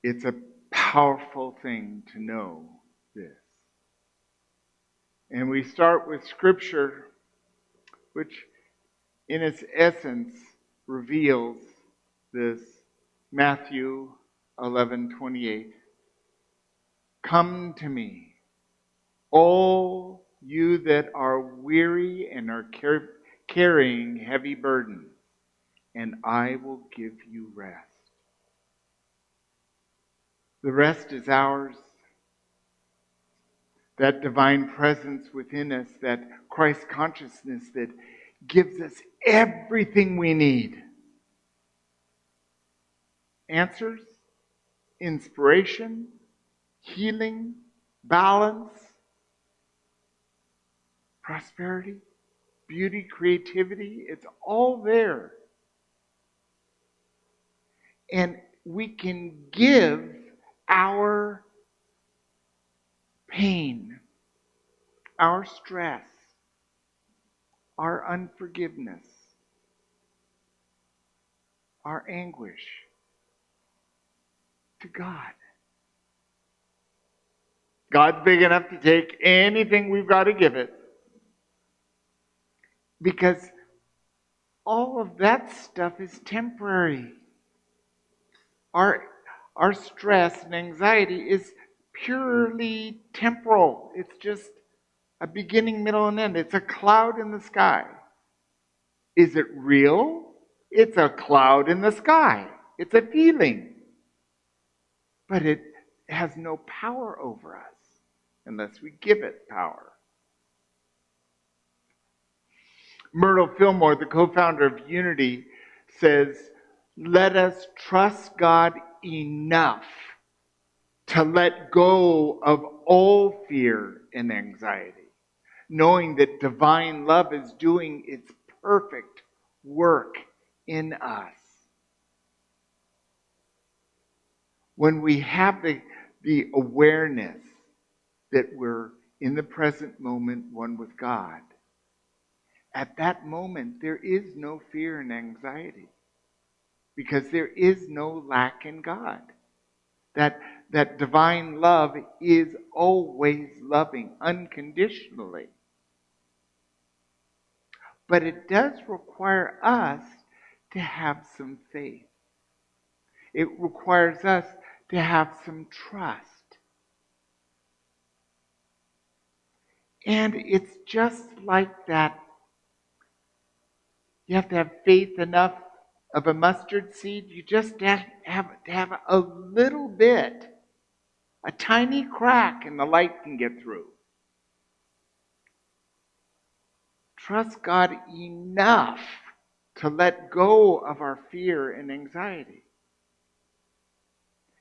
It's a powerful thing to know this. And we start with Scripture, which in its essence reveals this. Matthew 11:28. Come to me, all you that are weary and are carrying heavy burdens, and I will give you rest. The rest is ours. That divine presence within us, that Christ consciousness that gives us everything we need. Answers, inspiration, healing, balance, prosperity, beauty, creativity. It's all there. And we can give our pain, our stress, our unforgiveness, our anguish to God. God's big enough to take anything we've got to give it. Because all of that stuff is temporary. Our stress and anxiety is purely temporal. It's just a beginning, middle, and end. It's a cloud in the sky. Is it real? It's a cloud in the sky. It's a feeling. But it has no power over us unless we give it power. Myrtle Fillmore, the co-founder of Unity, says, let us trust God enough to let go of all fear and anxiety, knowing that divine love is doing its perfect work in us. When we have the awareness that we're in the present moment one with God, at that moment there is no fear and anxiety because there is no lack in God. That divine love is always loving unconditionally. But it does require us to have some faith. It requires us to have some trust. And it's just like that. You have to have faith enough of a mustard seed. You just have to have a little bit, a tiny crack, and the light can get through. Trust God enough to let go of our fear and anxiety.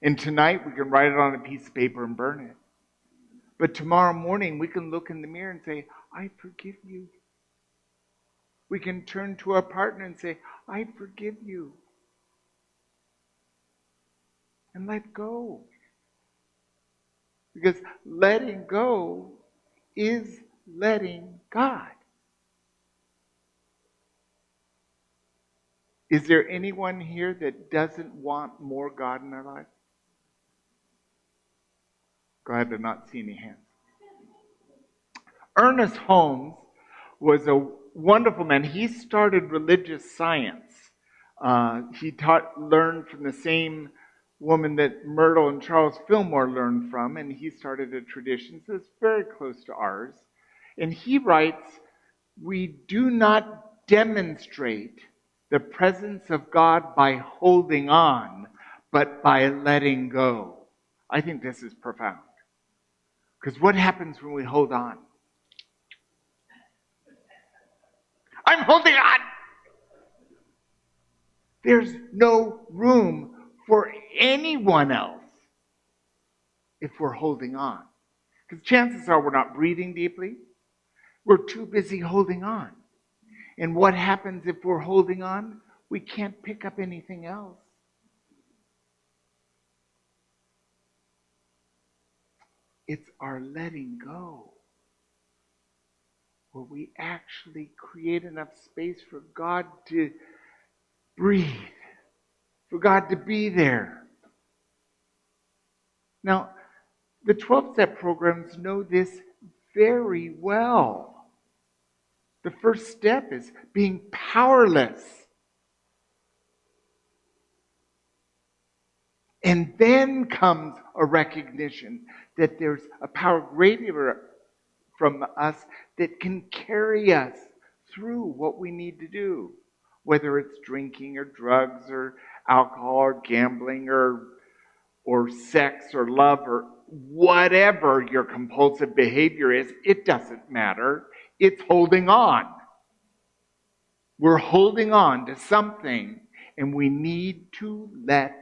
And tonight we can write it on a piece of paper and burn it. But tomorrow morning we can look in the mirror and say, I forgive you. We can turn to our partner and say, I forgive you. And let go. Because letting go is letting God. Is there anyone here that doesn't want more God in their life? Glad to not see any hands. Ernest Holmes was a wonderful man. He started religious science. He learned from the same woman that Myrtle and Charles Fillmore learned from, and he started a tradition that's very close to ours. And he writes, we do not demonstrate the presence of God by holding on, but by letting go. I think this is profound. Because what happens when we hold on? I'm holding on! There's no room for anyone else if we're holding on. Because chances are we're not breathing deeply. We're too busy holding on. And what happens if we're holding on? We can't pick up anything else. It's our letting go where we actually create enough space for God to breathe, for God to be there. Now, the 12-step programs know this very well. The first step is being powerless. And then comes a recognition that there's a power greater from us that can carry us through what we need to do, whether it's drinking or drugs or alcohol or gambling or sex or love or whatever your compulsive behavior is. It doesn't matter. It's holding on. We're holding on to something, and we need to let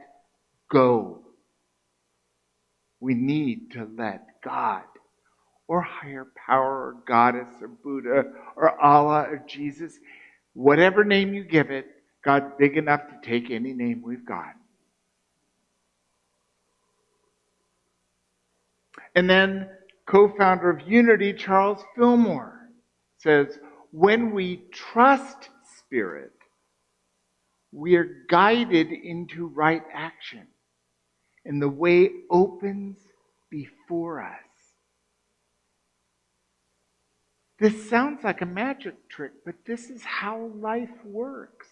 go. We need to let God or higher power or goddess or Buddha or Allah or Jesus, whatever name you give it, God's big enough to take any name we've got. And then co-founder of Unity, Charles Fillmore, says, when we trust Spirit, we are guided into right action, and the way opens before us. This sounds like a magic trick, but this is how life works.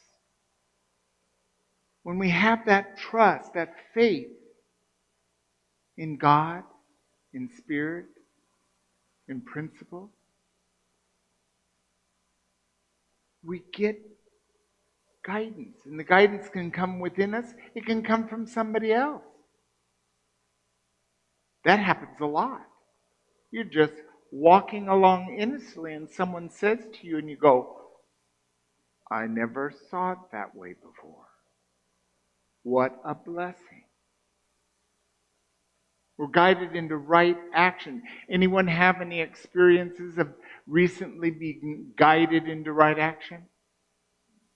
When we have that trust, that faith in God, in Spirit, in principle, we get guidance. And the guidance can come within us. It can come from somebody else. That happens a lot. You're just walking along innocently and someone says to you and you go, I never saw it that way before. What a blessing. We're guided into right action. Anyone have any experiences of recently being guided into right action?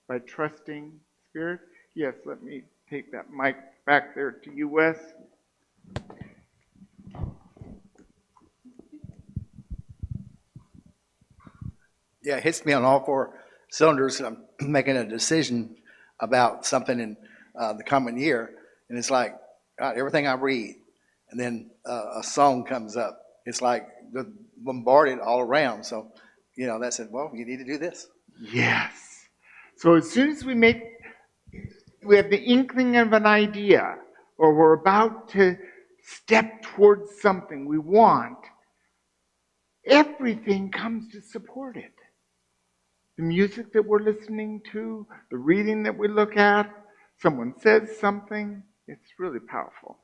By trusting Spirit? Yes, let me take that mic back there to you, Wes. Yeah, it hits me on all four cylinders. I'm making a decision about something in the coming year, and it's like, God, everything I read, and then a song comes up. It's like bombarded all around. So, that said, well, you need to do this. Yes. So as soon as we have the inkling of an idea, or we're about to step towards something we want, everything comes to support it. The music that we're listening to, the reading that we look at, someone says something, it's really powerful.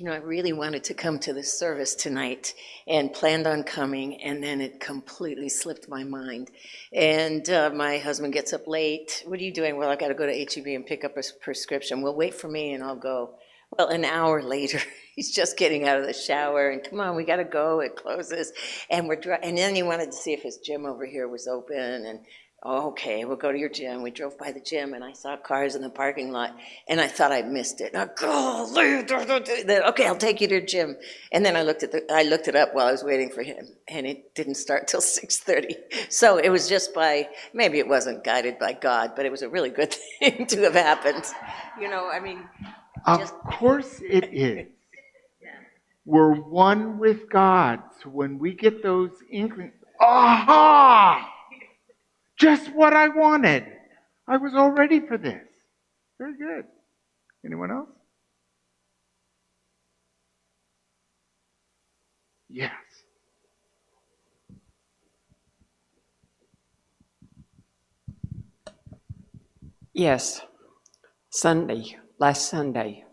I really wanted to come to this service tonight and planned on coming, and then it completely slipped my mind. And my husband gets up late. What are you doing? Well, I got to go to H-E-B and pick up a prescription. Well, wait for me and I'll go. Well, an hour later, he's just getting out of the shower, and come on, we got to go. It closes, and and then he wanted to see if his gym over here was open, and okay, we'll go to your gym. We drove by the gym, and I saw cars in the parking lot, and I thought I missed it. Okay, I'll take you to your gym. And then I looked it up while I was waiting for him, and it didn't start till 6:30. So it was just maybe it wasn't guided by God, but it was a really good thing to have happened. Of course it is. We're one with God. So when we get those inklings, aha! Just what I wanted. I was all ready for this. Very good. Anyone else? Yes. Yes. Last Sunday,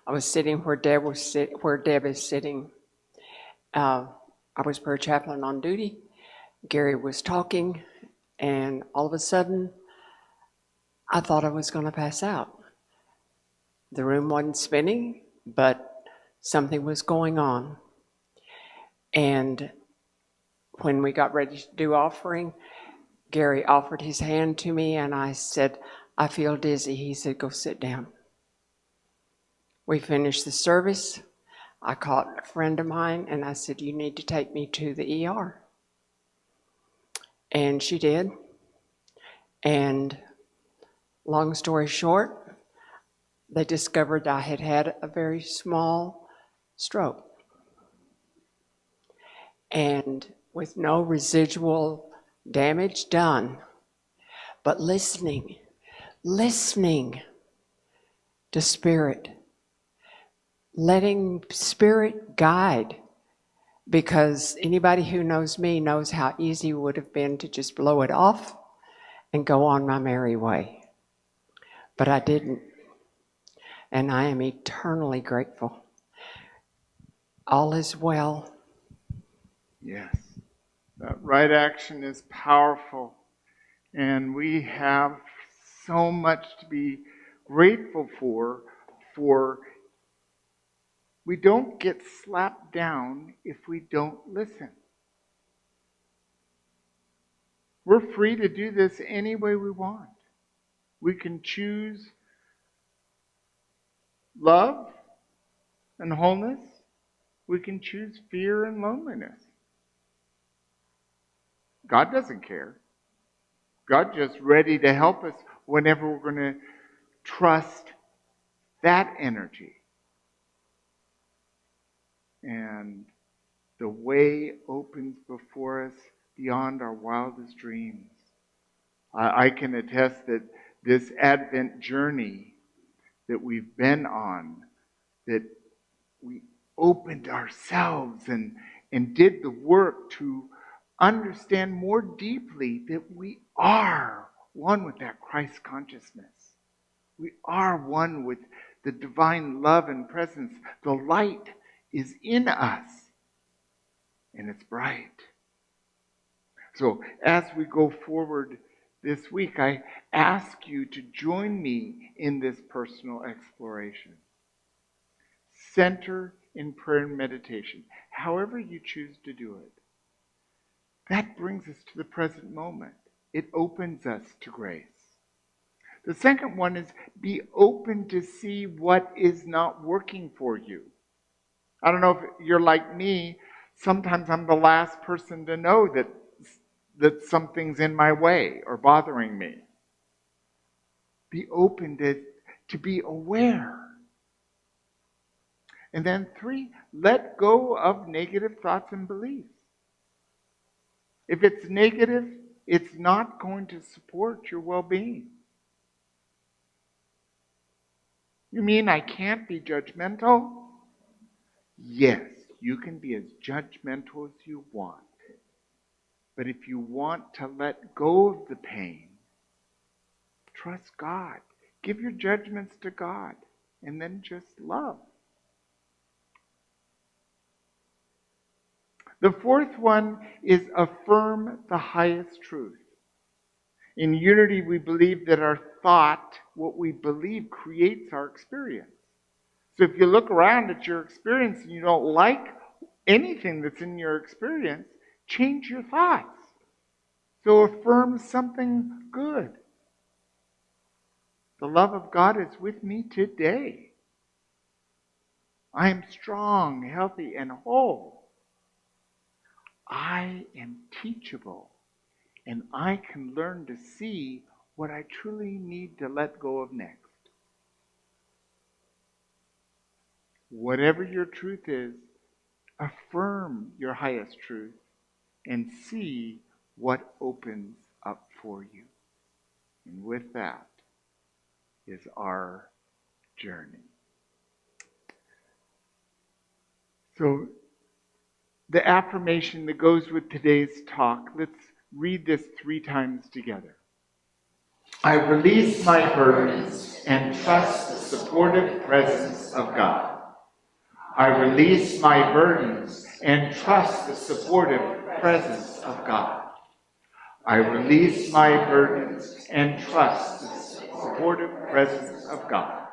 I was sitting where Deb is sitting. I was prayer chaplain on duty. Gary was talking, and all of a sudden, I thought I was going to pass out. The room wasn't spinning, but something was going on. And when we got ready to do offering, Gary offered his hand to me, and I said, I feel dizzy. He said, go sit down. We finished the service. I called a friend of mine, and I said, you need to take me to the ER. And she did. And long story short, they discovered I had had a very small stroke. And with no residual damage done, but listening to Spirit, letting Spirit guide, because anybody who knows me knows how easy it would have been to just blow it off and go on my merry way. But I didn't, and I am eternally grateful. All is well. Yes, that right action is powerful, and we have so much to be grateful for. We don't get slapped down if we don't listen. We're free to do this any way we want. We can choose love and wholeness. We can choose fear and loneliness. God doesn't care. God's just ready to help us whenever we're going to trust that energy. And the way opens before us beyond our wildest dreams. I can attest that this Advent journey that we've been on, that we opened ourselves and did the work to understand more deeply that we are one with that Christ consciousness. We are one with the divine love and presence. The light is in us, and it's bright. So as we go forward this week, I ask you to join me in this personal exploration. Center in prayer and meditation, however you choose to do it. That brings us to the present moment. It opens us to grace. The second one is be open to see what is not working for you. I don't know if you're like me. Sometimes I'm the last person to know that something's in my way or bothering me. Be open to be aware. And then 3, let go of negative thoughts and beliefs. If it's negative, it's not going to support your well-being. You mean I can't be judgmental? Yes, you can be as judgmental as you want. But if you want to let go of the pain, trust God. Give your judgments to God, and then just love. The fourth one is affirm the highest truth. In Unity, we believe that our thought, what we believe, creates our experience. So if you look around at your experience and you don't like anything that's in your experience, change your thoughts. So affirm something good. The love of God is with me today. I am strong, healthy, and whole. I am teachable, and I can learn to see what I truly need to let go of next. Whatever your truth is, affirm your highest truth and see what opens up for you. And with that is our journey. So the affirmation that goes with today's talk, let's read this 3 times together. I release my burdens and trust the supportive presence of God. I release my burdens and trust the supportive presence of God. I release my burdens and trust the supportive presence of God.